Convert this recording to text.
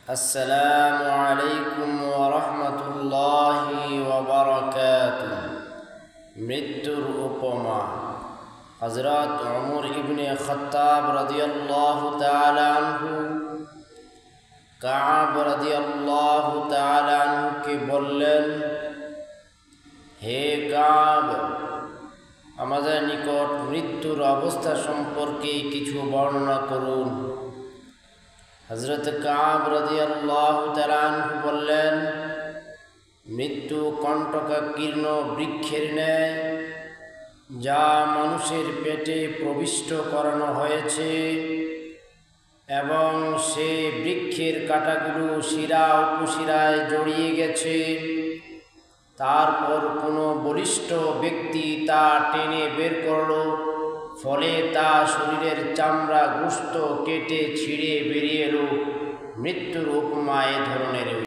আসসালামু আলাইকুম ওয়া রাহমাতুল্লাহি ওয়া বারাকাতুহু। মৃত্যুর উপমা। হযরত ওমর ইবনে খাত্তাব রাদিয়াল্লাহু তাআলা আনহু কাব রাদিয়াল্লাহু তাআলা আনহুকে বললেন, হে কাব, আমাদের নিকট মৃত্যুর অবস্থা সম্পর্কে কিছু বর্ণনা করুন। হযরত কাব রাদিয়াল্লাহু তাআলা আনহু বললেন, মৃত্যু কণ্টকাকীর্ণ বৃক্ষের ন্যায়, যা মানুষের পেটে প্রবিষ্ট করানো হয়েছে এবং সে বৃক্ষের কাঁটাগুলো শিরা উপশিরায় জড়িয়ে গেছে। তারপর কোনো বলিষ্ঠ ব্যক্তি তা টেনে বের করল, ফলে তা শরীরের চামড়া গোশত কেটে ছিঁড়ে বেরিয়ে এলো। মৃত্যুর উপমা এ ধরনের।